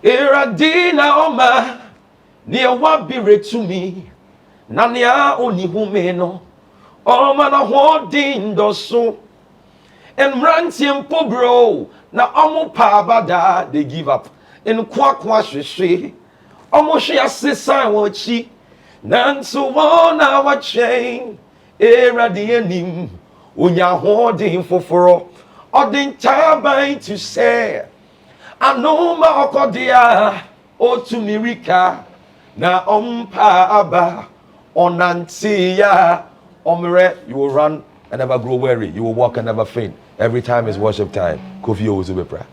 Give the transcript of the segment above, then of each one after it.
Eradina oma near wabire to me Nania oni humeno Oma na holding doso and rantium pobro na omo pabada they give up in kwa she omo she asesa wachi nanso wona wa chain eradianim unya holding foforo odin tabai to say anoma okodia o to mirika na ompa aba onantia omre you will run and never grow weary, you will walk and never faint. Every time is worship time. Kofi Owusu Peprah.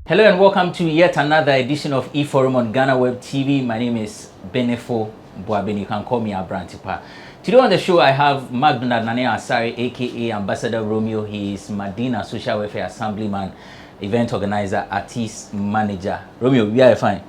Hello and welcome to yet another edition of E-Forum on GhanaWeb TV. My name is Benefo Boabeni. You can call me Abrantepa. Today on the show I have Magdunad Nane Asari, aka Ambassador Romeo. He is Madina Social Welfare Assemblyman, event organizer, artist, manager. Romeo, we are fine.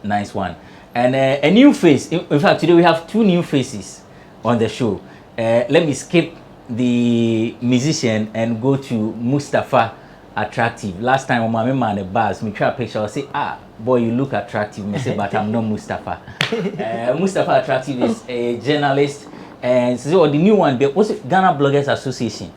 Nice one. And a new face. In fact, today we have two new faces on the show. Let me skip the musician and go to Mustafa Attractive. Last time when my man at bars, me try a picture, I say, boy, you look attractive. Me say, but I'm not Mustafa. Mustafa Attractive is a journalist, and so the new one, what's it? Ghana Bloggers Association.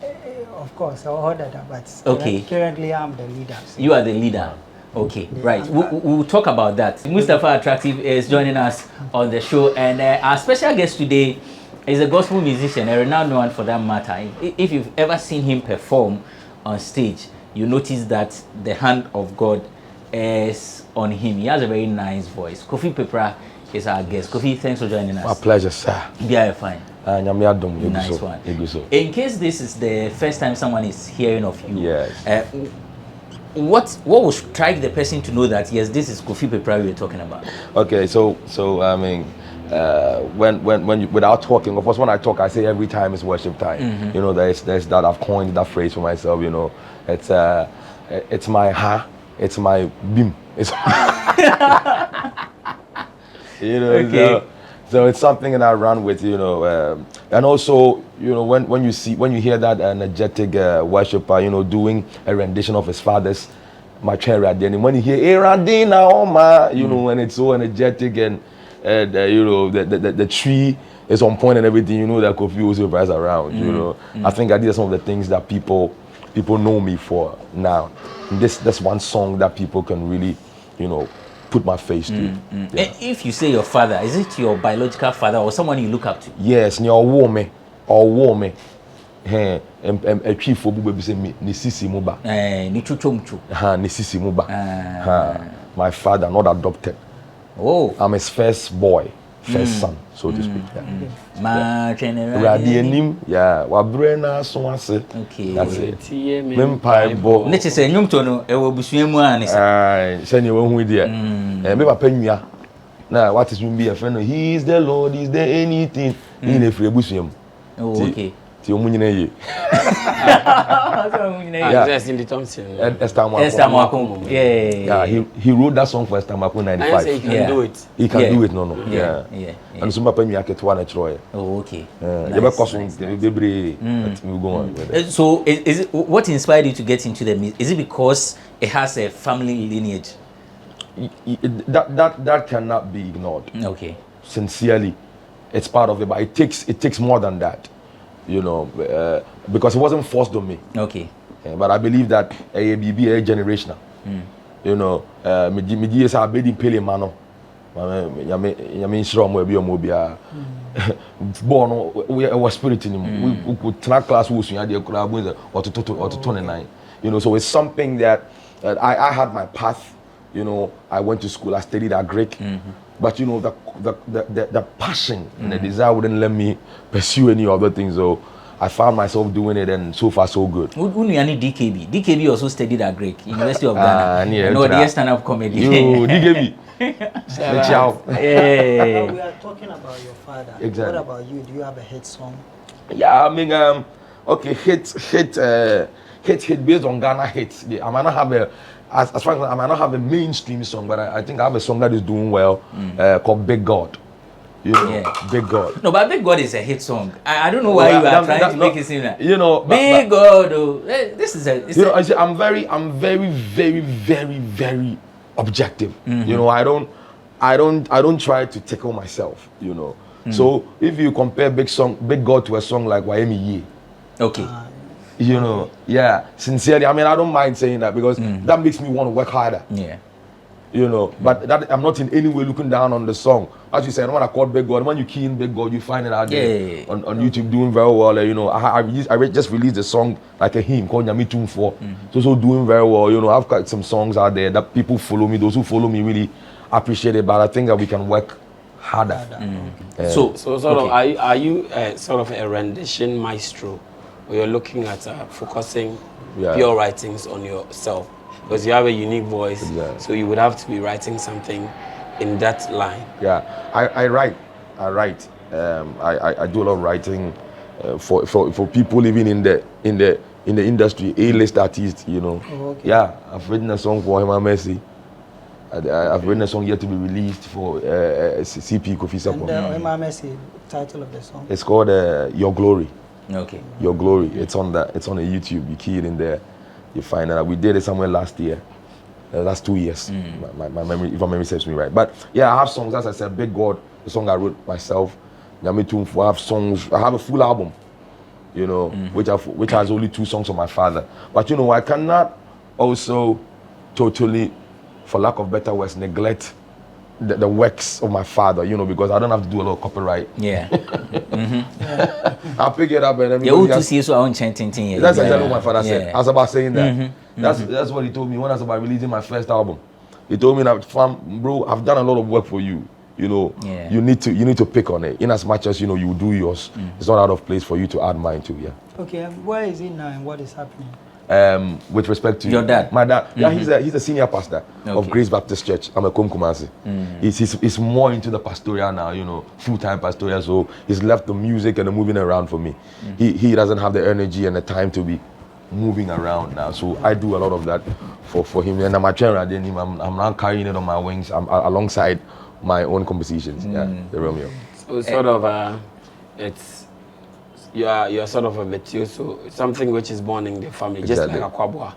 Of course, I ordered that, but okay. Currently I'm the leader. So you are the leader. Okay, right. We'll talk about that. Mustafa Attractive is joining us on the show, and our special guest today is a gospel musician, a renowned one for that matter. If you've ever seen him perform on stage, you notice that the hand of God is on him. He has a very nice voice. Kofi Peprah is our guest. Kofi, thanks for joining us. My pleasure, sir. Yeah, fine. Nice one. In case this is the first time someone is hearing of you, yes. What will strike the person to know that yes, this is Kofi Peprah we're talking about? Okay, so I mean, when you, without talking, of course, when I talk, I say every time is worship time. Mm-hmm. You know, there's that I've coined that phrase for myself. You know, it's my it's my beam. It's you know. Okay. So it's something that I run with, you know, and also, you know, when you hear that energetic worshiper, you know, doing a rendition of his father's My Chair, and when you hear Eradina Oma, you know, and it's so energetic and you know the tree is on point and everything, you know that Kofi Owusu Peprah is around, you know. I think these are some of the things that people know me for now. That's one song that people can really, you know, put my face to. Yeah. If you say your father, is it your biological father or someone you look up to? Yes, your woman or woman. A chief for baby say me nisisi muba. Ni chuchomchu. Nisisi muba. My father, not adopted. Oh, I'm his first boy, first son, so to speak. Radianim, yeah. Wabrena so I say. Okay. That's it. Mempai bo. Neche say nyum to no e wo busuamu ani say. Say you hu there. Me papa nwia. Na what is me be a friend? He is the Lord, is there anything in a free busuam. Oh, okay. Ti omunyina ye. Just in the Thompson. Esther Mwakum. Yeah, he wrote that song for Esther Mwakum 95. I say he can do it. He can do it, no. Yeah. And so papa mi aketwa na chroye. Oh, okay. So is it what inspired you to get into the music? Is it because it has a family lineage? That cannot be ignored. Okay. Sincerely, it's part of it, but it takes more than that. You know, because it wasn't forced on me. Okay. But I believe that AABB is generational. You know, me is a bedi pele mano. Yame sure mo ebi omo bia. Born we was spirit in him. We could track class we so dey kura boys or to 29. You know, so it's something that I had my path. You know, I went to school. I studied at Greek. But you know, the passion and the desire wouldn't let me pursue any other things. So I found myself doing it, and so far so good. Who knew any DKB? DKB also studied at Greek, University of Ghana. No, the stand-up comedy. You DKB. Yeah. We are talking about your father. Exactly. What about you? Do you have a hit song? Yeah, I mean, okay, hit based on Ghana hits. I might not have a. As far as I might not have a mainstream song, but I think I have a song that is doing well called Big God. You know, Yeah. Big God. No, but Big God is a hit song. I don't know why you are trying to make it seem like, you know, Big God. Oh, this is a. You know, I'm very, very objective. You know, I don't try to tickle myself. You know, so if you compare Big God to a song like YME, okay. You know, yeah, sincerely, I mean, I don't mind saying that because that makes me want to work harder. Yeah. You know, but that I'm not in any way looking down on the song. As you said, when I called Big God, when you key in Big God, you find it out there on YouTube doing very well. You know, I just released a song like a hymn called Nyami Tune 4. So doing very well. You know, I've got some songs out there that people follow me. Those who follow me really appreciate it. But I think that we can work harder. So sort of, are you sort of a rendition maestro, or you're looking at focusing pure writings on yourself? Because you have a unique voice, so you would have to be writing something in that line. Yeah, I write. I do a lot of writing for people living in the industry, A-list artists. You know. Oh, okay. Yeah, I've written a song for Hema Mercy. I've written a song yet to be released for CP Kofi Owusu And the title of the song? It's called Your Glory. Okay. Your Glory. It's on the YouTube. You key it in there. You find out we did it somewhere last year, last 2 years. My memory, if my memory serves me right. But yeah, I have songs. As I said, Big God, the song I wrote myself. Nyami Tune 4. I have songs. I have a full album, you know, which has only 2 songs of my father. But you know, I cannot also totally, for lack of better words, neglect the works of my father, you know, because I don't have to do a lot of copyright. Yeah. I'll pick it up and then That's exactly what my father said. I was about saying that. That's what he told me when I was about releasing my first album. He told me that, bro, I've done a lot of work for you. You know, you need to pick on it. In as much as you know you do yours, it's not out of place for you to add mine too. Yeah. Okay, where is he now and what is happening? With respect to your dad, my dad, yeah, he's a senior pastor of Grace Baptist Church. I'm a Kumasi. He's more into the pastoral now, you know, full-time pastoral. So he's left the music and the moving around for me. He doesn't have the energy and the time to be moving around now. So I do a lot of that for him. And I'm now carrying it on my wings. I'm alongside my own compositions. Yeah, the Romeo. So sort of you're sort of a virtuoso, something which is born in the family, just like a kwabwa.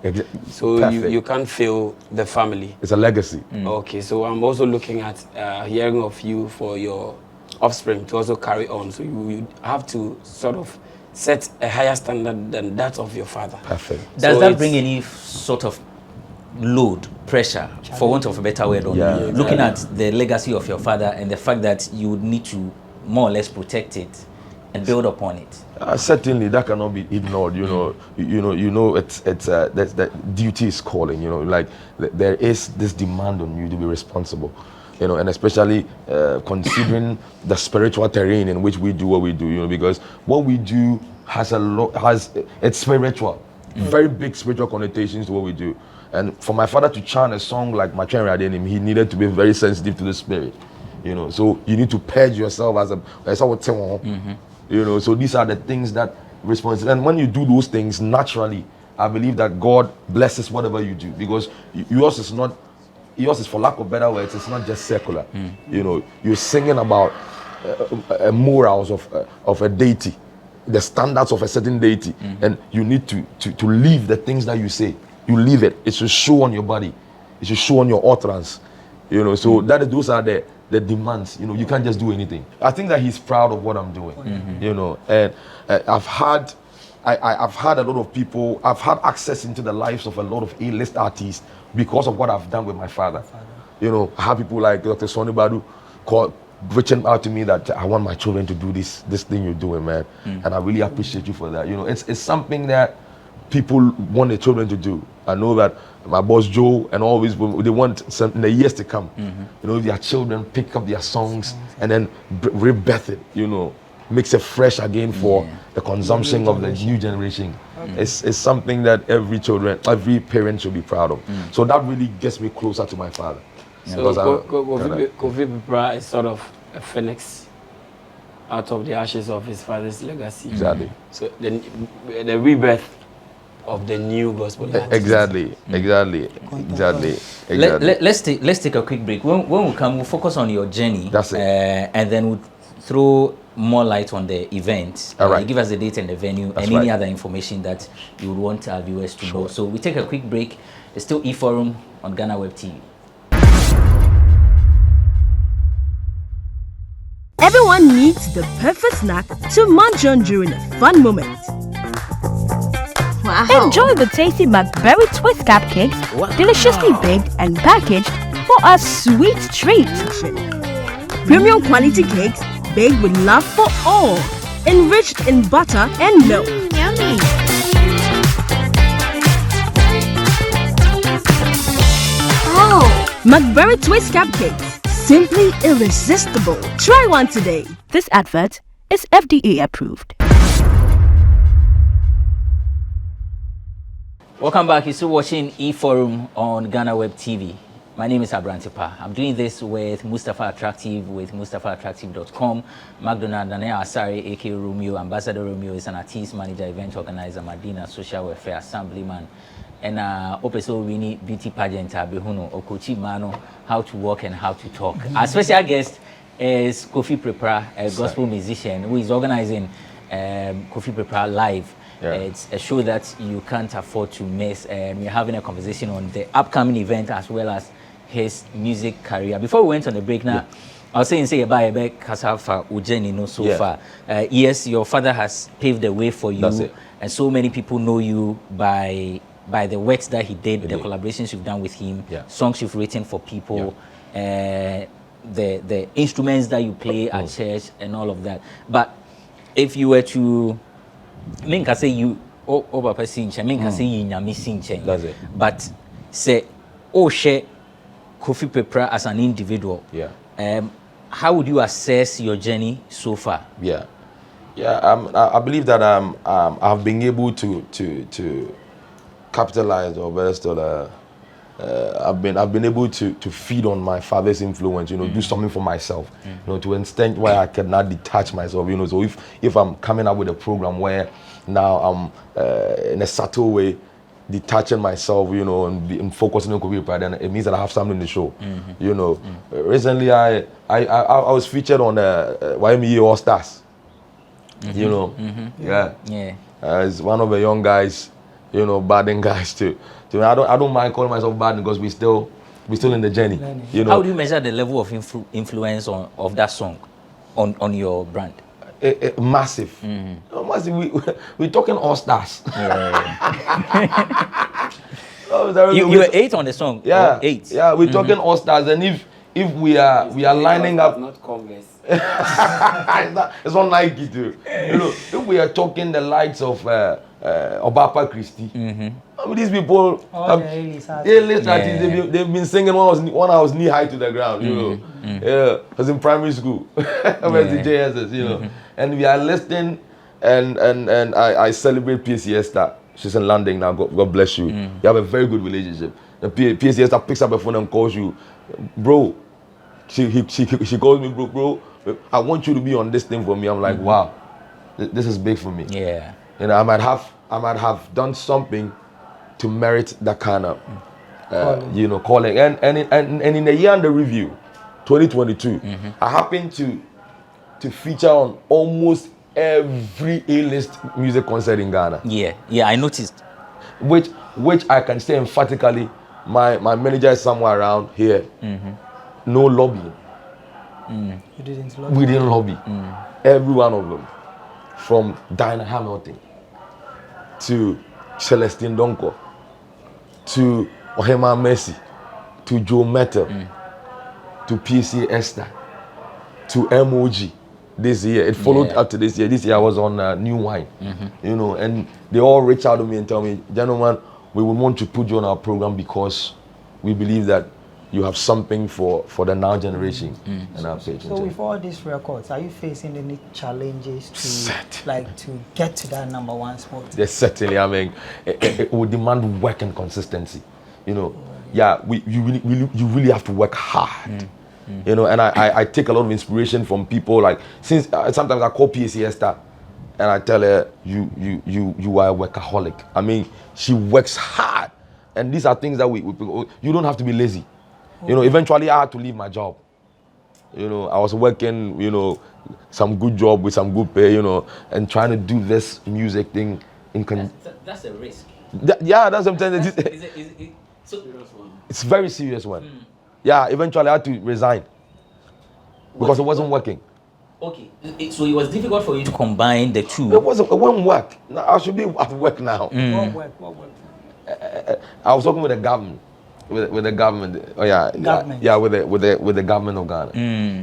So you can't fail the family. It's a legacy. Okay, so I'm also looking at hearing of you for your offspring to also carry on. So you have to sort of set a higher standard than that of your father. Perfect. Does that bring any sort of load, pressure, for want of a better word, on you? Looking at the legacy of your father and the fact that you would need to more or less protect it and build upon it. Certainly, that cannot be ignored. You know, it's that duty is calling. You know, like there is this demand on you to be responsible. You know, and especially considering the spiritual terrain in which we do what we do. You know, because what we do has it's spiritual, very big spiritual connotations to what we do. And for my father to chant a song like Machenra Adenim, he needed to be very sensitive to the spirit. You know, so you need to purge yourself you know, so these are the things that responsible. And when you do those things naturally, I believe that God blesses whatever you do, because yours is, for lack of better words, it's not just secular. You know, you're singing about morals of a deity, the standards of a certain deity, and you need to live the things that you say. You live it. It should show on your body. It should show on your utterance. You know, so those are the demands. You know, you can't just do anything. I think that he's proud of what I'm doing. You know, and I've had a lot of people. I've had access into the lives of a lot of A-list artists because of what I've done with my father. You know, I have people like Dr. Sonny Badu reaching out to me that I want my children to do this thing you're doing, man. And I really appreciate you for that. You know, it's something that people want their children to do. I know that my boss Joe and always they want some in the years to come. You know, their children pick up their songs and then rebirth it. You know, makes it fresh again for the consumption of the new generation. It's something that every parent should be proud of. So that really gets me closer to my father. So Kofi Peprah is sort of a phoenix out of the ashes of his father's legacy. Exactly. So the rebirth of the new gospel. Exactly. Let's take a quick break. When we come, we'll focus on your journey. That's it. And then we'll throw more light on the event. All right. Give us the date and the venue and any other information that you would want our viewers to know. So we take a quick break. It's still eForum on GhanaWeb TV. Everyone needs the perfect snack to munch on during a fun moment. Wow. Enjoy the tasty McBerry Twist cupcakes, deliciously baked and packaged for a sweet treat. Premium quality cakes baked with love for all, enriched in butter and milk. Yummy. Oh, McBerry Twist cupcakes, simply irresistible. Try one today. This advert is FDA approved. Welcome back. You're still watching eForum on GhanaWeb TV. My name is Abrantepa. I'm doing this with Mustafa Attractive, with MustafaAttractive.com. McDonald Nanea Asari, aka Romeo, Ambassador Romeo is an artist, manager, event organizer, Madina, social welfare, assemblyman, and also Winnie beauty pageant, Behuno, Okochi Mano, how to walk and how to talk. Our special guest is Kofi Peprah, a gospel musician who is organizing Kofi Peprah Live. Yeah. It's a show that you can't afford to miss, and we're having a conversation on the upcoming event as well as his music career. Before we went on the break now, I was saying, Kasafa Ujeni no so far. Yes, your father has paved the way for you, and so many people know you by the works that he did, the collaborations you've done with him, songs you've written for people, the instruments that you play at church and all of that. But if you were to Minka say you over person, Minka say you nyami. That's it. But say share Kofi Peprah as an individual. How would you assess your journey so far? I believe that I've been able to capitalize or best I've been able to feed on my father's influence, do something for myself, to an extent where I cannot detach myself, so if I'm coming up with a program where now I'm in a subtle way detaching myself, and focusing on Kofi Peprah, then it means that I have something to show, Recently I was featured on YME All Stars, as one of the young guys, badding guys too. I don't mind calling myself bad because we're still in the journey. How do you measure the level of influence of that song on your brand? Massive. Massive. We're talking all stars. You were 8 on the song. 8. Yeah, we're talking all stars, and if we are lining up, not Converse. it's not Nike too. If we are talking the likes of Obapa Christie. I mean, these people, they've been singing when I was knee high to the ground, I was in primary school. I went to JSS, and we are listening, and I celebrate PCS that she's in London now. God bless you. You have a very good relationship. The PCS that picks up the phone and calls you, bro. She calls me, bro. I want you to be on this thing for me. I'm like, wow, this is big for me. I might have done something to merit that kind of, calling. And in the year under review, 2022, I happened to feature on almost every A-list music concert in Ghana. Yeah, I noticed. Which I can say emphatically, my manager is somewhere around here. No lobbying. You didn't lobby? We didn't lobby. Every one of them. From Diana Hamilton to Celestine Donko to Ohema Messi to Joe Metal to PC Esther to MOG this year. It followed up to this year. This year I was on New Wine. And they all reach out to me and tell me, gentlemen, we would want to put you on our program because we believe that you have something for the now generation and our page. So with all these records, are you facing any challenges to get to that #1 spot? Yes, certainly. I mean, it would demand work and consistency. You really have to work hard. And I take a lot of inspiration from people like, since sometimes I call PAC Esther and I tell her, you are a workaholic. I mean, she works hard, and these are things that you don't have to be lazy. Eventually I had to leave my job. You know, I was working, you know, some good job with some good pay, you know, and trying to do this music thing. That's a risk. Yeah, that's what I'm telling you. It's a very serious one. Yeah, eventually I had to resign because it wasn't working. Okay, so it was difficult for you to combine the two. It won't work. Now, I should be at work now. What work? I was talking with the government. With the government, with the government of Ghana.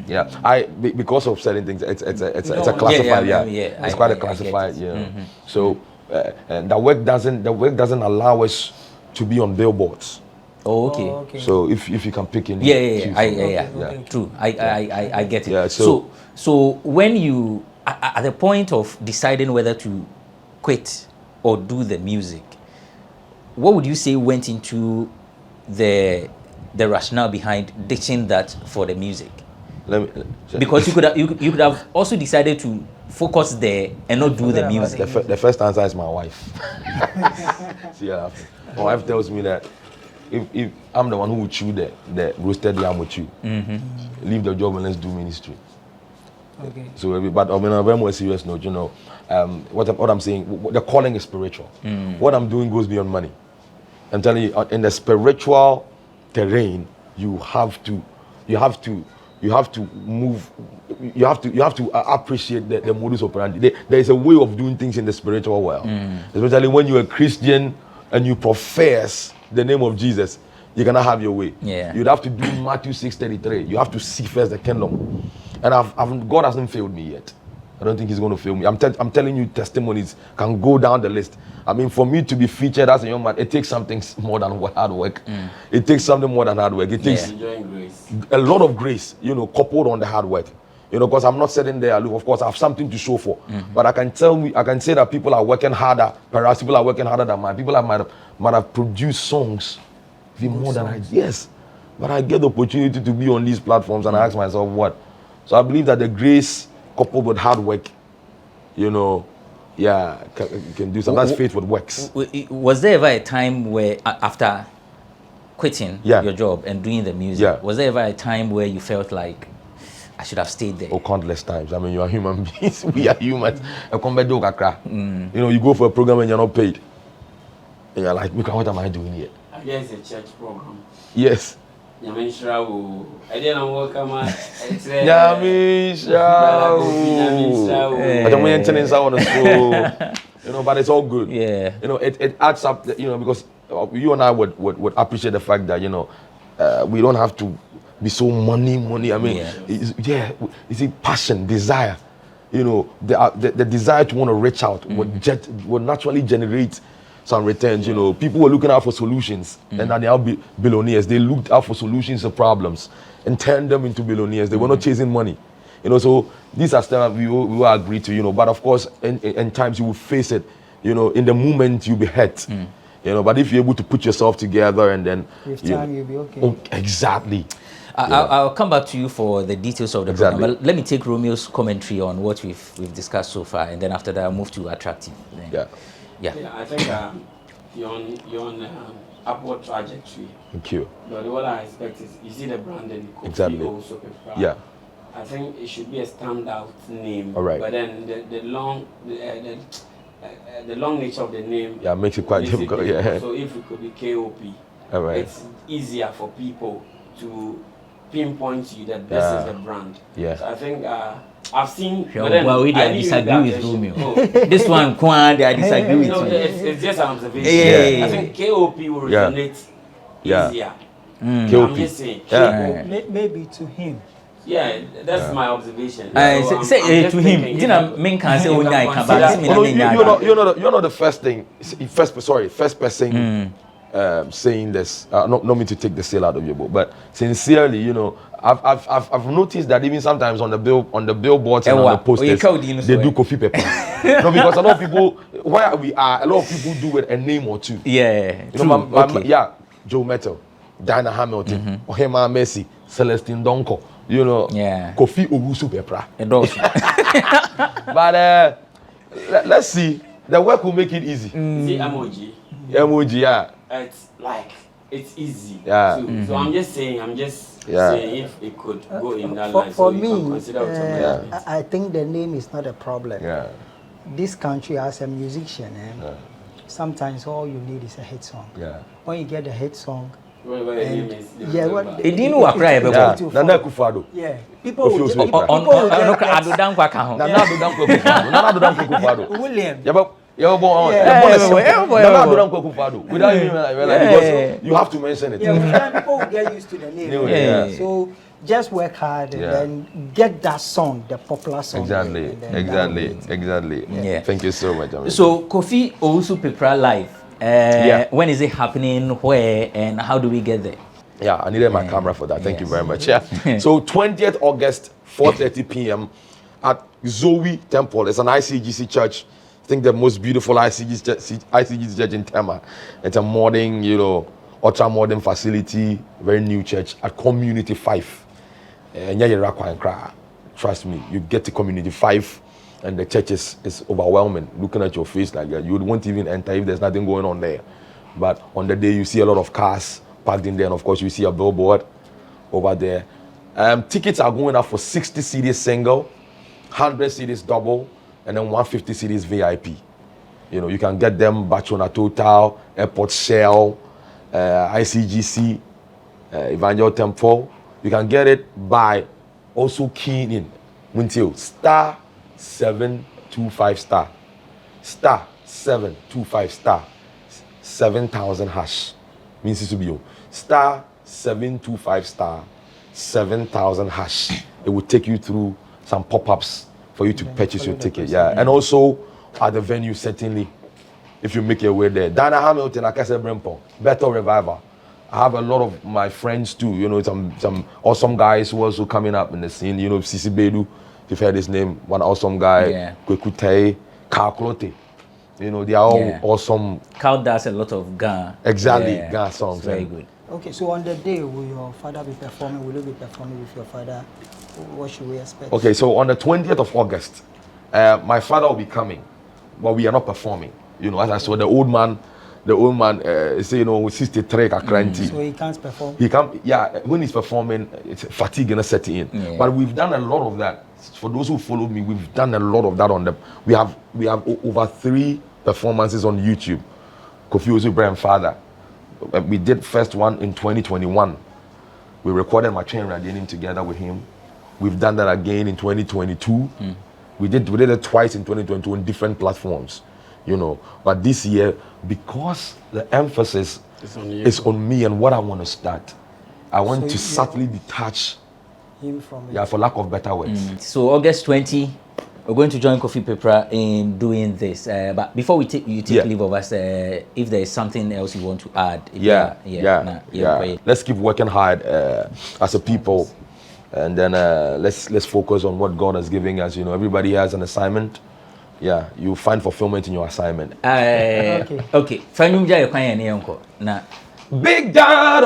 Yeah, because of certain things, it's a classified. It's quite a classified. So the work doesn't allow us to be on billboards. Oh, okay. So if you can pick in. True. I get it. Yeah. So when you at the point of deciding whether to quit or do the music, what would you say went into the rationale behind ditching that for the music? Because you could have also decided to focus there and not do the music. The first answer is my wife. See, my wife tells me that if I'm the one who would chew the roasted yam with you, leave the job and let's do ministry. Okay. So, but on a very more serious note, you know, what I'm saying, the calling is spiritual. What I'm doing goes beyond money. I'm telling you, in the spiritual terrain, you have to move. You have to appreciate the modus operandi. There is a way of doing things in the spiritual world, especially when you're a Christian and you profess the name of Jesus. You're gonna have your way. Yeah. You'd have to do Matthew 6:33. You have to seek first the kingdom, and God hasn't failed me yet. I don't think He's going to fail me. I'm telling you, testimonies can go down the list. I mean, for me to be featured as a young man, it takes something more than hard work. It takes something more than hard work. It takes a lot of grace, you know, coupled on the hard work. You know, because I'm not sitting there aloof. Of course, I have something to show for. But I can say that people are working harder. Perhaps people are working harder than mine. People might have produced songs even more than I did. Yes. But I get the opportunity to be on these platforms and I ask myself, what? So I believe that the grace coupled with hard work, you know, can do something. That's faith with works. Was there ever a time where, after quitting your job and doing the music, was there ever a time where you felt like, I should have stayed there? Oh, countless times. I mean, you are human beings. We are humans. You know, you go for a program and you're not paid. And you're like, what am I doing here? I guess it's a church program. Yes. I didn't work on my. You know, but it's all good. Yeah. You know, it adds up. You know, because you and I would appreciate the fact that, you know, we don't have to be so money. I mean, it's a passion, desire. You know, the desire to want to reach out would naturally generate some returns. You know, people were looking out for solutions, and now they are billionaires. They looked out for solutions to problems and turned them into billionaires. They were not chasing money. You know, so these are stuff we will agree to. You know, but of course, in times you will face it. You know, in the moment you'll be hurt. You know, but if you're able to put yourself together and then with time you'll be okay. Oh, exactly. I'll come back to you for the details of the program. But let me take Romeo's commentary on what we've discussed so far, and then after that I'll move to Attractive. Yeah, I think you're on upward trajectory. Thank you. But what I expect is, you see the branding, Kofi Owusu Peprah. Yeah. I think it should be a standout name. All right. But then the long nature of the name makes it quite difficult. Yeah. So if it could be KOP, all right, it's easier for people to pinpoint you that this is the brand. Yeah. So I think I've seen. I disagree with Romeo. This one, I disagree with you. It's just an observation. I think KOP will resonate easier. KOP. I'm just saying. Maybe to him. Yeah, that's my observation. Say to him. You're not the first thing. First person. Saying this, not me to take the sale out of your book, but sincerely, you know, I've noticed that even sometimes on the billboards and on the posters, they do Kofi Peprah. No, because a lot of people, where we are, a lot of people do with a name or two. Yeah, you know, Joe Metal, Diana Hamilton, Ohema Messi, Celestine Donko, you know, Kofi Owusu Peprah. But let's see. The work will make it easy. See emoji. Emoji, It's like it's easy. Yeah. Too. So I'm just saying if it could go in that line. For so me, you can consider I think the name is not a problem. Yeah. This country, as a musician, sometimes all you need is a hit song. Yeah. When you get the hit song, it didn't work right. Nana Kufado. Yeah, people will get William. Without even because you have to mention it. Yeah, people will get used to the name. Yeah. So just work hard and then get that song, the popular song. Exactly. Yeah. Thank you so much. Amigo. So Kofi Owusu Peprah live. When is it happening? Where and how do we get there? Yeah, I needed my camera for that. Thank you very much. Yeah. So 20th August, 4:30 p.m. at Zoe Temple. It's an ICGC church. I think the most beautiful ICGC church in Tema. It's a modern, ultra modern facility, very new church at Community 5. Trust me, you get to Community 5 and the church is overwhelming. Looking at your face like that, you won't even enter if there's nothing going on there. But on the day you see a lot of cars parked in there, and of course you see a billboard over there. Tickets are going up for 60 cedis single, 100 cedis double, and then 150 cedis VIP. You can get them Bachona Total, Airport Shell, ICGC, Evangel Temple. You can get it by also keying in Muntil star 725 star 725 star 7,000 hash means it to be star 725 star 7,000 hash. It will take you through some pop-ups for you to purchase your ticket. Yeah, and also at the venue certainly, if you make your way there. Dana Hamilton, Akase Brempo, Better Revival. I have a lot of my friends too. Some awesome guys who also coming up in the scene. Sisi Bedu, if you've heard his name, one awesome guy. Kwekutei, Kalklote. They are all awesome. Cal does a lot of Ghana. Exactly, Ghana songs. Very good. Okay, so on the day, will your father be performing? Will you be performing with your father? What should we expect? Okay, so on the 20th of August, my father will be coming, but we are not performing. As I saw the old man say, 63 kakranti. So he can't perform? He can't, when he's performing, it's fatigue gonna set in. Yeah. But we've done a lot of that. For those who follow me, we've done a lot of that on them. We have over 3 performances on YouTube. Kofi Owusu Peprah father. We did first one in 2021. We recorded my train riding together with him. We've done that again in 2022. We did it twice in 2022 on different platforms. But this year, because the emphasis is on me and what I want to start, I want to subtly detach him from it. For lack of better words. So August 20, we're going to join Kofi Peprah in doing this. But before you take leave of us, if there is something else you want to add. Let's keep working hard as a people, and then let's focus on what God is giving us. Everybody has an assignment. Yeah, you find fulfillment in your assignment. Okay. Big God,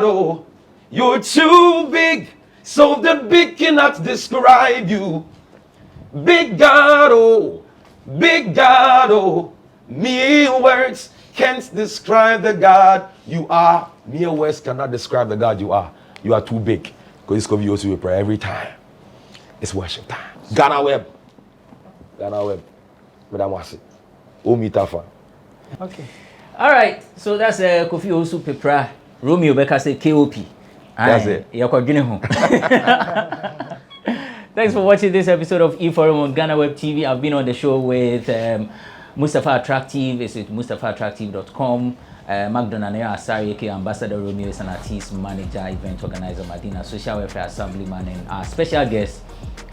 oh, you're too big, so the big cannot describe you. Big God, oh, mere words can't describe the God you are. Mere words cannot describe the God you are. You are too big. Because it's Kofi Owusu Peprah every time. It's worship time. GhanaWeb. Madam Wasi. Omitafa. Okay. All right. So that's Kofi Owusu Peprah. Romeo Becker say KOP. That's it. Thanks for watching this episode of eForum on GhanaWeb TV. I've been on the show with Mustafa Attractive. It's at mustafaattractive.com. McDonald Asari, aka Ambassador Romeo, is an artist, manager, event organizer, Madina, social welfare assemblyman, and our special guest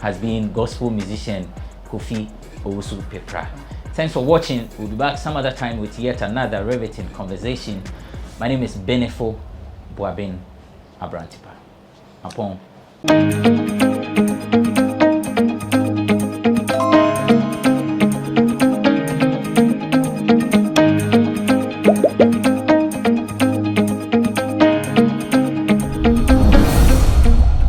has been gospel musician Kofi Owusu Peprah. Thanks for watching. We'll be back some other time with yet another riveting conversation. My name is Benefo Abrantepa. Apon.